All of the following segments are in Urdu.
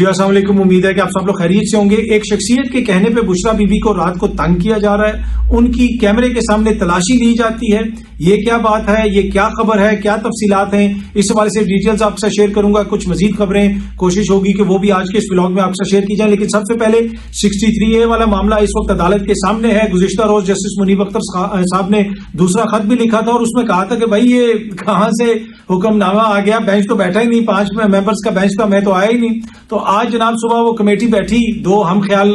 جی السلام علیکم، امید ہے کہ آپ سب لوگ خیریت سے ہوں گے۔ ایک شخصیت کے کہنے پہ بشریٰ بی بی کو رات کو تنگ کیا جا رہا ہے، ان کی کیمرے کے سامنے تلاشی لی جاتی ہے۔ یہ کیا بات ہے، یہ کیا خبر ہے، کیا تفصیلات ہیں، اس حوالے سے ڈیٹیلز آپ سے شیئر کروں گا۔ کچھ مزید خبریں کوشش ہوگی کہ وہ بھی آج کے اس ولاگ میں آپ سے شیئر کی جائیں، لیکن سب سے پہلے 63A والا معاملہ اس وقت عدالت کے سامنے ہے۔ گزشتہ روز جسٹس منیب اختر صاحب نے دوسرا خط بھی لکھا تھا اور اس میں کہا تھا کہ بھائی یہ کہاں سے حکم نامہ آ گیا، بینچ تو بیٹھا ہی نہیں، 5 ممبرز کا بینچ تھا، میں تو آیا ہی نہیں۔ تو آج جناب صبح وہ کمیٹی بیٹھی، 2 ہم خیال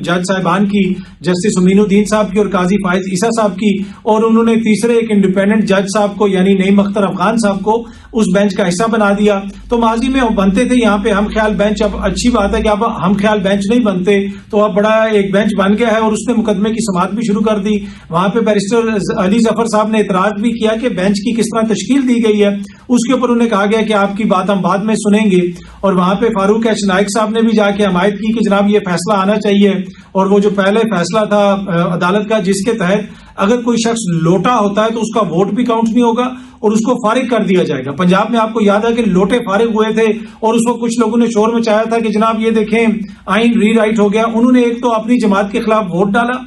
جج صاحبان کی، جسٹس امین الدین صاحب کی اور قاضی فائز عیسیٰ صاحب کی، اور انہوں نے تیسرے ایک انڈیپینڈنٹ جج صاحب کو یعنی نعیم اختر افغان صاحب کو اس بینچ کا حصہ بنا دیا۔ تو ماضی میں بنتے تھے یہاں پہ ہم خیال بینچ، اب اچھی بات ہے کہ اب ہم خیال بینچ نہیں بنتے، تو اب بڑا ایک بینچ بن گیا ہے اور اس نے مقدمے کی سماعت بھی شروع کر دی۔ وہاں پہ بیرسٹر علی ظفر صاحب نے اعتراض بھی کیا کہ بینچ کی کس طرح تشکیل دی گئی ہے، اس کے اوپر انہیں کہا گیا کہ آپ کی بات ہم بعد میں سنیں گے۔ اور وہاں پہ فاروق ایچ نائک صاحب نے بھی جا کے حمایت کی کہ جناب یہ فیصلہ آنا چاہیے، اور وہ جو پہلے فیصلہ تھا عدالت کا جس کے تحت اگر کوئی شخص لوٹا ہوتا ہے تو اس کا ووٹ بھی کاؤنٹ نہیں ہوگا اور اس کو فارغ کر دیا جائے گا۔ پنجاب میں آپ کو یاد ہے کہ لوٹے فارغ ہوئے تھے اور اس وقت کچھ لوگوں نے شور مچایا تھا کہ جناب یہ دیکھیں آئین ری رائٹ ہو گیا۔ انہوں نے ایک تو اپنی جماعت کے خلاف ووٹ ڈالا،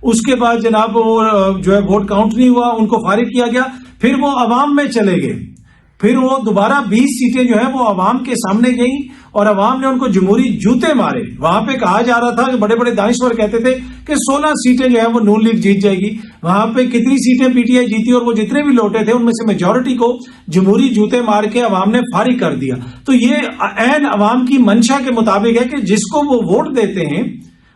اس کے بعد جناب وہ جو ہے ووٹ کاؤنٹ نہیں ہوا، ان کو فارغ کیا گیا، پھر وہ عوام میں چلے گئے، پھر وہ دوبارہ 20 سیٹیں جو ہیں وہ عوام کے سامنے گئیں اور عوام نے ان کو جمہوری جوتے مارے۔ وہاں پہ کہا جا رہا تھا کہ بڑے بڑے دانشور کہتے تھے کہ 16 سیٹیں جو ہیں وہ نون لیگ جیت جائے گی۔ وہاں پہ کتنی سیٹیں پی ٹی آئی جیتی اور وہ جتنے بھی لوٹے تھے ان میں سے میجورٹی کو جمہوری جوتے مار کے عوام نے فارغ کر دیا۔ تو یہ عین عوام کی منشا کے مطابق ہے کہ جس کو وہ ووٹ دیتے ہیں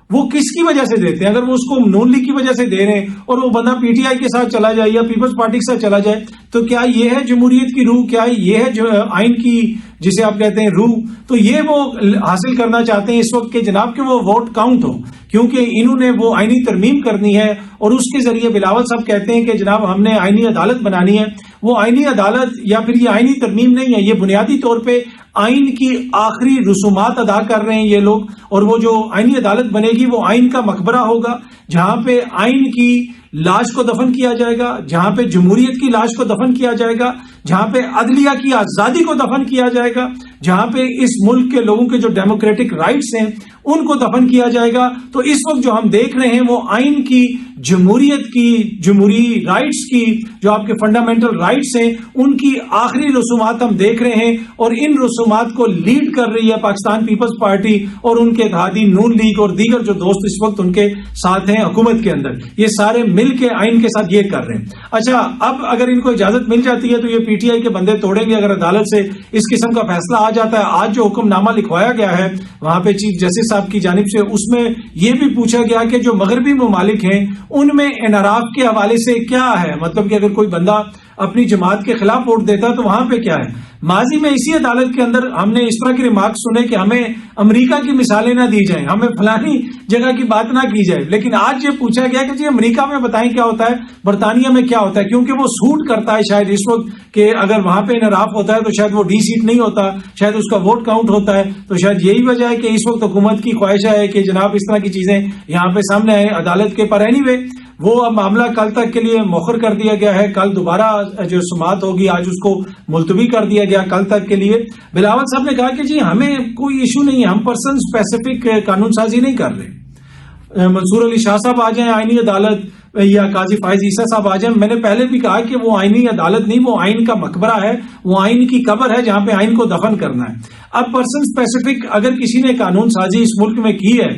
وہ کس کی وجہ سے دیتے ہیں۔ اگر وہ اس کو نون لیگ کی وجہ سے دے رہے ہیں اور وہ بندہ پی ٹی آئی کے ساتھ چلا جائے یا پیپلز پارٹی کے ساتھ چلا جائے تو کیا یہ ہے جمہوریت کی روح، کیا یہ ہے جو آئین کی جسے آپ کہتے ہیں روح؟ تو یہ وہ حاصل کرنا چاہتے ہیں اس وقت کہ جناب کہ وہ ووٹ کاؤنٹ ہو، کیونکہ انہوں نے وہ آئینی ترمیم کرنی ہے اور اس کے ذریعے بلاول صاحب کہتے ہیں کہ جناب ہم نے آئینی عدالت بنانی ہے۔ وہ آئینی عدالت یا پھر یہ آئینی ترمیم نہیں ہے، یہ بنیادی طور پہ آئین کی آخری رسومات ادا کر رہے ہیں یہ لوگ، اور وہ جو آئینی عدالت بنے گی وہ آئین کا مقبرہ ہوگا جہاں پہ آئین کی لاش کو دفن کیا جائے گا، جہاں پہ جمہوریت کی لاش کو دفن کیا جائے گا، جہاں پہ عدلیہ کی آزادی کو دفن کیا جائے گا، جہاں پہ اس ملک کے لوگوں کے جو ڈیموکریٹک رائٹس ہیں ان کو دفن کیا جائے گا۔ تو اس وقت جو ہم دیکھ رہے ہیں وہ آئین کی، جمہوریت کی، جمہوری رائٹس کی، جو آپ کے فنڈامنٹل رائٹس ہیں ان کی آخری رسومات ہم دیکھ رہے ہیں، اور ان رسومات کو لیڈ کر رہی ہے پاکستان پیپلز پارٹی اور ان کے اتحادی نون لیگ اور دیگر جو دوست اس وقت ان کے ساتھ ہیں حکومت کے اندر، یہ سارے مل کے آئین کے ساتھ یہ کر رہے ہیں۔ اچھا، اب اگر ان کو اجازت مل جاتی ہے تو یہ پی ٹی آئی کے بندے توڑیں گے اگر عدالت سے اس قسم کا فیصلہ آ جاتا ہے۔ آج جو حکم نامہ لکھوایا گیا ہے وہاں پہ چیف جسٹس صاحب کی جانب سے، اس میں یہ بھی پوچھا گیا کہ جو مغربی ممالک ہیں ان میں انحراف کے حوالے سے کیا ہے، مطلب کہ اگر کوئی بندہ اپنی جماعت کے خلاف ووٹ دیتا ہے تو وہاں پہ کیا ہے۔ ماضی میں اسی عدالت کے اندر ہم نے اس طرح کے ریمارکس سنے کہ ہمیں امریکہ کی مثالیں نہ دی جائیں، ہمیں فلانی جگہ کی بات نہ کی جائے، لیکن آج یہ پوچھا گیا کہ جی امریکہ میں بتائیں کیا ہوتا ہے، برطانیہ میں کیا ہوتا ہے، کیونکہ وہ سوٹ کرتا ہے شاید اس وقت کہ اگر وہاں پہ انحراف ہوتا ہے تو شاید وہ ڈی سیٹ نہیں ہوتا، شاید اس کا ووٹ کاؤنٹ ہوتا ہے۔ تو شاید یہی وجہ ہے کہ اس وقت حکومت کی خواہش ہے کہ جناب اس طرح کی چیزیں یہاں پہ سامنے آئے عدالت کے پر۔ اینی وے وہ اب معاملہ کل تک کے لیے مؤخر کر دیا گیا ہے، کل دوبارہ جو سماعت ہوگی آج اس کو ملتوی کر دیا گیا کل تک کے لیے۔ بلاول صاحب نے کہا کہ جی ہمیں کوئی ایشو نہیں ہے، ہم پرسن اسپیسیفک قانون سازی نہیں کر رہے۔ منصور علی شاہ صاحب آ جائیں آئینی عدالت یا قاضی فائز عیسیٰ صاحب آ جائیں، میں نے پہلے بھی کہا کہ وہ آئینی عدالت نہیں، وہ آئین کا مقبرہ ہے، وہ آئین کی قبر ہے جہاں پہ آئین کو دفن کرنا ہے۔ اب پرسن اسپیسیفک اگر کسی نے قانون سازی اس ملک میں کی ہے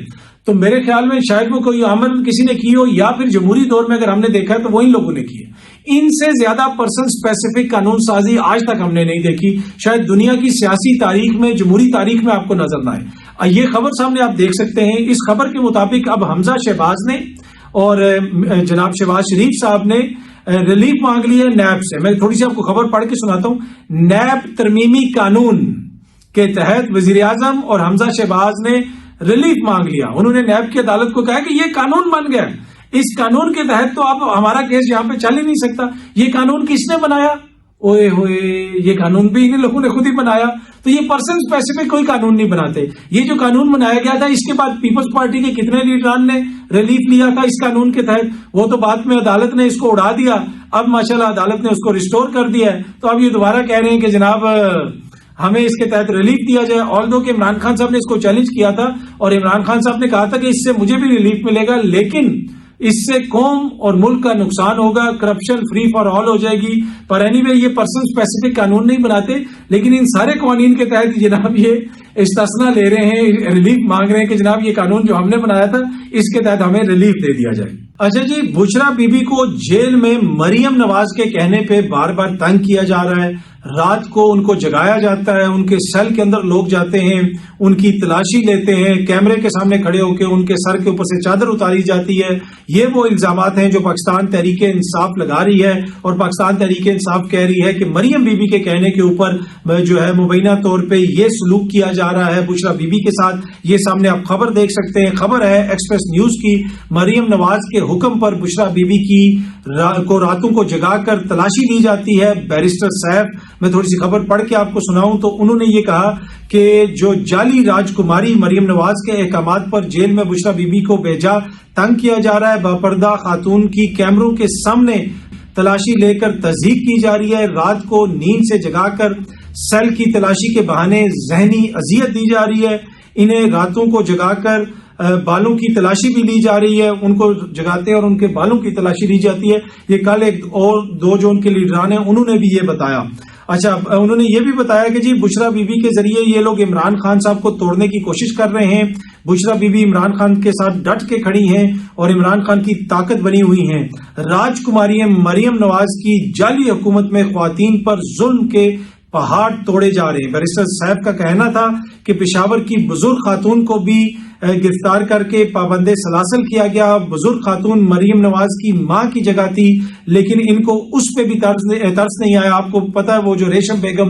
تو میرے خیال میں شاید وہ کوئی عمل کسی نے کی ہو، یا پھر جمہوری دور میں اگر ہم نے دیکھا ہے تو وہی لوگوں نے کی ہے۔ ان سے زیادہ پرسن اسپیسیفک قانون سازی آج تک ہم نے نہیں دیکھی، شاید دنیا کی سیاسی تاریخ میں، جمہوری تاریخ میں آپ کو نظر نہ آئے۔ یہ خبر سامنے آپ دیکھ سکتے ہیں، اس خبر کے مطابق اب حمزہ شہباز نے اور جناب شہباز شریف صاحب نے ریلیف مانگ لی ہے نیب سے۔ میں تھوڑی سی آپ کو خبر پڑھ کے سناتا ہوں۔ نیب ترمیمی قانون کے تحت وزیر اعظم اور حمزہ شہباز نے ریلیف مانگ لیا۔ انہوں نے نیب کی عدالت کو کہا کہ یہ قانون بن گیا، اس قانون کے تحت تو اب ہمارا کیس یہاں پہ چل ہی نہیں سکتا۔ یہ قانون کس نے بنایا؟ اوئے ہوئے، یہ قانون بھی انہیں لوگوں نے خود ہی بنایا۔ تو یہ پرسن اسپیسیفک کوئی قانون نہیں بناتے۔ یہ جو قانون بنایا گیا تھا اس کے بعد پیپلز پارٹی کے کتنے لیڈران نے ریلیف لیا تھا اس قانون کے تحت، وہ تو بعد میں عدالت نے اس کو اڑا دیا۔ اب ماشاءاللہ عدالت نے اس کو ریسٹور کر دیا ہے، تو اب یہ دوبارہ کہہ رہے ہیں کہ جناب ہمیں اس کے تحت ریلیف دیا جائے. آلدو کہ عمران خان صاحب نے اس کو چیلنج کیا تھا اور عمران خان صاحب نے کہا تھا کہ اس سے مجھے بھی ریلیف ملے گا، لیکن اس سے قوم اور ملک کا نقصان ہوگا، کرپشن فری فار آل ہو جائے گی. پر اینی وے یہ پرسن اسپیسیفک قانون نہیں بناتے، لیکن ان سارے قوانین کے تحت جناب یہ استثنا لے رہے ہیں، ریلیف مانگ رہے ہیں کہ جناب یہ قانون جو ہم نے بنایا تھا اس کے تحت ہمیں ریلیف دے دیا جائے. اچھا جی، بشرا بی بی کو جیل میں مریم نواز کے کہنے پہ بار بار تنگ کیا جا رہا ہے. رات کو ان کو جگایا جاتا ہے، ان کے سیل کے اندر لوگ جاتے ہیں، ان کی تلاشی لیتے ہیں، کیمرے کے سامنے کھڑے ہو کے ان کے سر کے اوپر سے چادر اتاری جاتی ہے. یہ وہ الزامات ہیں جو پاکستان تحریک انصاف لگا رہی ہے، اور پاکستان تحریک انصاف کہہ رہی ہے کہ مریم بی بی کے کہنے کے اوپر جو ہے مبینہ طور پہ یہ سلوک کیا جا رہا ہے بشرا بی بی کے ساتھ. یہ سامنے آپ خبر دیکھ سکتے ہیں، خبر ہے ایکسپریس نیوز کی. مریم نواز کے حکم پر بشرا بی بی کی کو راتوں کو جگا کر تلاشی لی جاتی ہے. بیرسٹر سیف، میں تھوڑی سی خبر پڑھ کے آپ کو سناؤں تو انہوں نے یہ کہا کہ جو جعلی راجکماری مریم نواز کے احکامات پر جیل میں بشرا بی بی کو بھیجا تنگ کیا جا رہا ہے. باپردہ خاتون کی کیمروں کے سامنے تلاشی لے کر تذیق کی جا رہی ہے. رات کو نیند سے جگا کر سیل کی تلاشی کے بہانے ذہنی اذیت دی جا رہی ہے. انہیں راتوں کو جگا کر بالوں کی تلاشی بھی لی جا رہی ہے. ان کو جگاتے ہیں اور ان کے بالوں کی تلاشی لی جاتی ہے. یہ کل ایک اور دو جو ان کے لیڈران ہیں انہوں نے بھی یہ بتایا. اچھا، انہوں نے یہ بھی بتایا کہ جی بشرا بی بی کے ذریعے یہ لوگ عمران خان صاحب کو توڑنے کی کوشش کر رہے ہیں. بشرا بی بی عمران خان کے ساتھ ڈٹ کے کھڑی ہیں اور عمران خان کی طاقت بنی ہوئی ہیں. راجکماری مریم نواز کی جعلی حکومت میں خواتین پر ظلم کے پہاڑ توڑے جا رہے ہیں. بیرسٹر صاحب کا کہنا تھا کہ پشاور کی بزرگ خاتون کو بھی گرفتار کر کے پابند سلاسل کیا گیا. بزرگ خاتون مریم نواز کی ماں کی جگہ تھی، لیکن ان کو اس پہ بھی ترس نہیں آیا. آپ کو پتا ہے وہ جو ریشم بیگم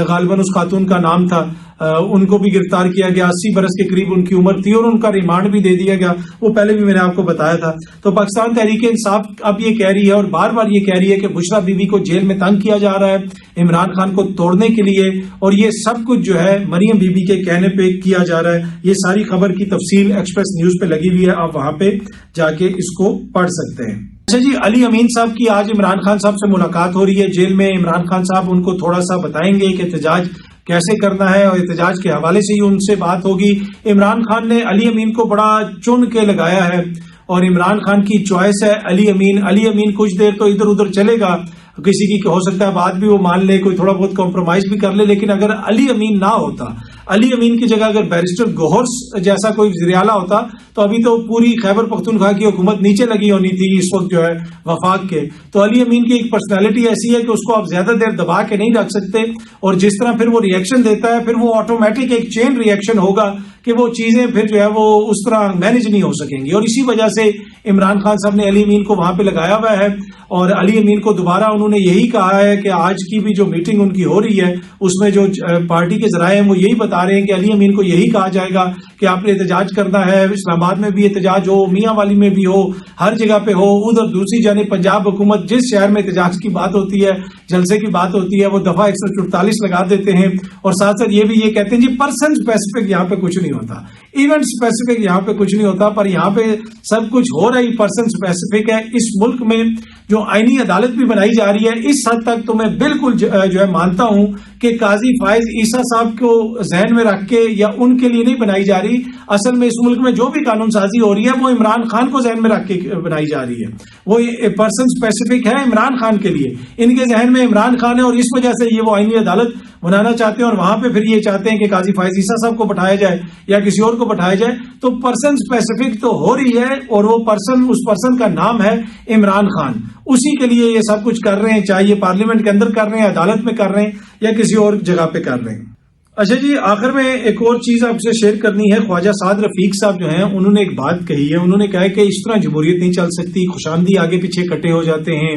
غالباً اس خاتون کا نام تھا، ان کو بھی گرفتار کیا گیا. 80 برس کے قریب ان کی عمر تھی اور ان کا ریمانڈ بھی دے دیا گیا. وہ پہلے بھی میں نے آپ کو بتایا تھا. تو پاکستان تحریک انصاف اب یہ کہہ رہی ہے اور بار بار یہ کہہ رہی ہے کہ بشرا بی بی کو جیل میں تنگ کیا جا رہا ہے عمران خان کو توڑنے کے لیے، اور یہ سب کچھ جو ہے مریم بی بی کے کہنے پہ کیا جا رہا ہے. یہ ساری خبر کی تفصیل ایکسپریس نیوز پہ لگی ہوئی ہے، آپ وہاں پہ جا کے اس کو پڑھ سکتے ہیں. اچھا جی، علی امین صاحب کی آج عمران خان صاحب سے ملاقات ہو رہی ہے جیل میں. عمران خان صاحب ان کو تھوڑا سا بتائیں گے کہ احتجاج کیسے کرنا ہے اور احتجاج کے حوالے سے ہی ان سے بات ہوگی. عمران خان نے علی امین کو بڑا چن کے لگایا ہے اور عمران خان کی چوائس ہے علی امین. علی امین کچھ دیر تو ادھر ادھر چلے گا، کسی کی ہو سکتا ہے بات بھی وہ مان لے، کوئی تھوڑا بہت کمپرومائز بھی کر لے، لیکن اگر علی امین نہ ہوتا، علی امین کی جگہ اگر بیرسٹر گوہر جیسا کوئی وزیر اعلیٰ ہوتا تو ابھی تو پوری خیبر پختونخوا کی حکومت نیچے لگی ہونی تھی اس وقت جو ہے وفاق کے. تو علی امین کی ایک پرسنالٹی ایسی ہے کہ اس کو آپ زیادہ دیر دبا کے نہیں رکھ سکتے، اور جس طرح پھر وہ ریئیکشن دیتا ہے پھر وہ آٹومیٹک ایک چین ریئیکشن ہوگا کہ وہ چیزیں پھر جو ہے وہ اس طرح مینج نہیں ہو سکیں گی. اور اسی وجہ سے عمران خان صاحب نے علی امین کو وہاں پہ لگایا ہوا ہے، اور علی امین کو دوبارہ انہوں نے یہی کہا ہے کہ آج کی بھی جو میٹنگ ان کی ہو رہی ہے اس میں جو پارٹی کے ذرائع ہیں وہ یہی بتا رہے ہیں کہ علی امین کو یہی کہا جائے گا کہ آپ نے احتجاج کرنا ہے، اسلام آباد میں بھی احتجاج ہو، میاں والی میں بھی ہو، ہر جگہ پہ ہو. ادھر دوسری جانب پنجاب حکومت جس شہر میں احتجاج کی بات ہوتی ہے، جلسے کی بات ہوتی ہے، وہ دفعہ 144 لگا دیتے ہیں، اور ساتھ ساتھ یہ بھی یہ کہتے ہیں جی پرسن اسپیسیفک یہاں پہ کچھ نہیں ہوتا، ایونٹ اسپیسیفک یہاں پہ کچھ نہیں ہوتا، پر یہاں پہ سب کچھ ہو رہا ہی پرسن اسپیسیفک ہے. اس ملک میں جو آئینی عدالت بھی بنائی جا رہی ہے، اس حد تک تو میں بالکل جو ہے مانتا ہوں کہ قاضی فائز عیسیٰ صاحب کو ذہن میں رکھ کے یا ان کے لیے نہیں بنائی جا رہی. اصل میں اس ملک میں جو بھی قانون سازی ہو رہی ہے وہ عمران خان کو ذہن میں رکھ کے بنائی جا رہی ہے، وہ پرسن اسپیسیفک ہے عمران خان کے لیے. ان کے ذہن میں عمران خان ہے اور اس وجہ سے یہ وہ آئینی عدالت بنانا چاہتے ہیں، اور وہاں پہ پھر یہ چاہتے ہیں کہ قاضی فائز عیسیٰ صاحب کو بٹھایا جائے یا کسی اور کو بٹھایا جائے. تو پرسن اسپیسیفک تو ہو رہی ہے، اور وہ پرسن اس پرسن کا نام ہے عمران خان. اسی کے لیے یہ سب کچھ کر رہے ہیں، چاہے یہ پارلیمنٹ کے اندر کر رہے ہیں، عدالت میں کر رہے ہیں یا کسی اور جگہ پہ کر رہے ہیں. اچھا جی، آخر میں ایک اور چیز آپ سے شیئر کرنی ہے. خواجہ سعد رفیق صاحب جو ہیں انہوں نے ایک بات کہی ہے. انہوں نے کہا کہ اس طرح جمہوریت نہیں چل سکتی، خوشامدی آگے پیچھے کٹے ہو جاتے ہیں،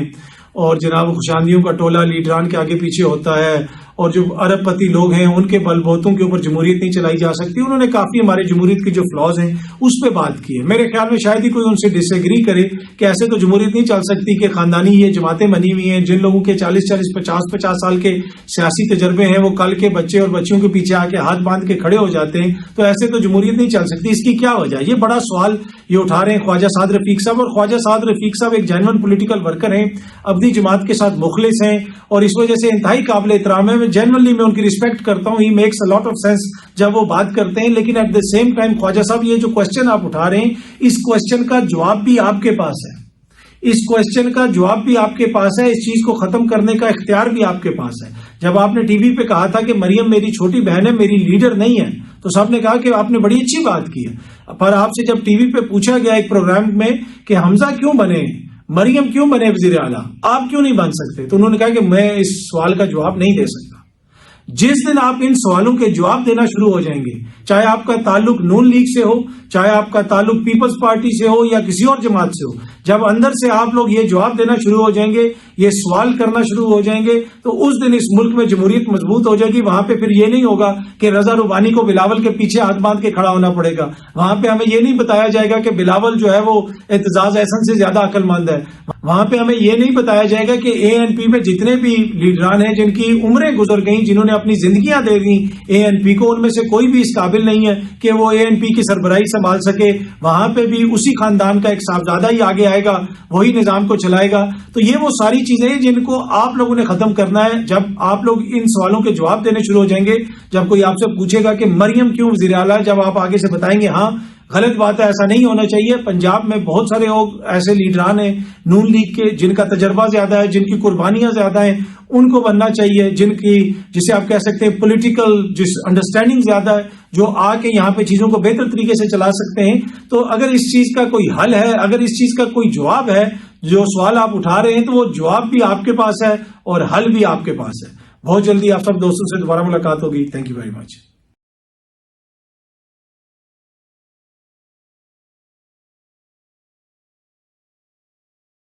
اور جناب خوشامدیوں کا ٹولہ لیڈران کے آگے پیچھے ہوتا ہے، اور جو ارب پتی لوگ ہیں ان کے بل بوتوں کے اوپر جمہوریت نہیں چلائی جا سکتی. انہوں نے کافی ہمارے جمہوریت کی جو فلاز ہیں اس پہ بات کی ہے. میرے خیال میں شاید ہی کوئی ان سے ڈس ایگری کرے کہ ایسے تو جمہوریت نہیں چل سکتی کہ خاندانی یہ جماعتیں بنی ہوئی ہیں، جن لوگوں کے 40 50 سال کے سیاسی تجربے ہیں وہ کل کے بچے اور بچیوں کے پیچھے آ کے ہاتھ باندھ کے کھڑے ہو جاتے ہیں. تو ایسے تو جمہوریت نہیں چل سکتی. اس کی کیا وجہ؟ یہ بڑا سوال یہ اٹھا رہے ہیں خواجہ سعد رفیق صاحب. اور خواجہ سعد رفیق صاحب ایک جینوئن پولیٹیکل ورکر ہیں، ابدی جماعت کے ساتھ مخلص ہیں، اور اس وجہ سے انتہائی قابل احترام ہے. جنرلی میں ان کی ریسپیکٹ کرتا ہوں, he makes a lot of sense جب وہ بات کرتے ہیں, لیکن ایٹ دا سیم ٹائم خواجہ صاحب یہ جو کوشچن آپ اٹھا رہے ہیں, اس کوشچن کا جواب بھی آپ کے پاس ہے, اس کوشچن کا جواب بھی آپ کے پاس ہے, اس چیز کو ختم کرنے کا اختیار بھی آپ کے پاس ہے. جب آپ نے ٹی وی پہ کہا تھا کہ مریم میری چھوٹی بہن ہے, میری لیڈر نہیں ہے, تو صاحب نے کہا کہ آپ نے بڑی اچھی بات کی ہے. پر آپ سے جب ٹی وی پہ پوچھا گیا ایک پروگرام میں کہ حمزہ کیوں بنے, مریم کیوں بنے وزیر اعلیٰ, آپ کیوں نہیں بن سکتے, تو انہوں نے کہا کہ میں اس سوال کا جواب نہیں دے سکتا. جس دن آپ ان سوالوں کے جواب دینا شروع ہو جائیں گے, چاہے آپ کا تعلق نون لیگ سے ہو, چاہے آپ کا تعلق پیپلز پارٹی سے ہو یا کسی اور جماعت سے ہو, جب اندر سے آپ لوگ یہ جواب دینا شروع ہو جائیں گے, یہ سوال کرنا شروع ہو جائیں گے, تو اس دن اس ملک میں جمہوریت مضبوط ہو جائے گی. وہاں پہ پھر یہ نہیں ہوگا کہ رضا ربانی کو بلاول کے پیچھے ہاتھ باندھ کے کھڑا ہونا پڑے گا. وہاں پہ ہمیں یہ نہیں بتایا جائے گا کہ بلاول جو ہے وہ اعتزاز احسن سے زیادہ عقل مند ہے. وہاں پہ ہمیں یہ نہیں بتایا جائے گا کہ اے این پی میں جتنے بھی لیڈران ہیں جن کی عمریں گزر گئیں, جنہوں نے اپنی زندگیاں دے دی اے این پی کو, ان میں سے کوئی بھی اس قابل نہیں ہے کہ وہ اے این پی کی سربراہی سنبھال سکے. وہاں پہ بھی اسی خاندان کا ایک صاحبزادہ ہی آگے آئے گا, وہی نظام کو چلائے گا. تو یہ وہ ساری چیزیں ہیں جن کو آپ لوگوں نے ختم کرنا ہے. جب آپ لوگ ان سوالوں کے جواب دینے شروع ہو جائیں گے, جب کوئی آپ سے پوچھے گا کہ مریم کیوں وزیر اعلیٰ, جب آپ آگے سے بتائیں گے ہاں غلط بات ہے, ایسا نہیں ہونا چاہیے. پنجاب میں بہت سارے لوگ ایسے لیڈران ہیں نون لیگ کے جن کا تجربہ زیادہ ہے, جن کی قربانیاں زیادہ ہیں, ان کو بننا چاہیے. جن کی جسے آپ کہہ سکتے ہیں پولیٹیکل انڈرسٹینڈنگ زیادہ ہے, جو آ کے یہاں پہ چیزوں کو بہتر طریقے سے چلا سکتے ہیں. تو اگر اس چیز کا کوئی حل ہے, اگر اس چیز کا کوئی جواب ہے, جو سوال آپ اٹھا رہے ہیں, تو وہ جواب بھی آپ کے پاس ہے اور حل بھی آپ کے پاس ہے. بہت جلدی آپ سب دوستوں سے دوبارہ ملاقات ہوگی. Thank you very much.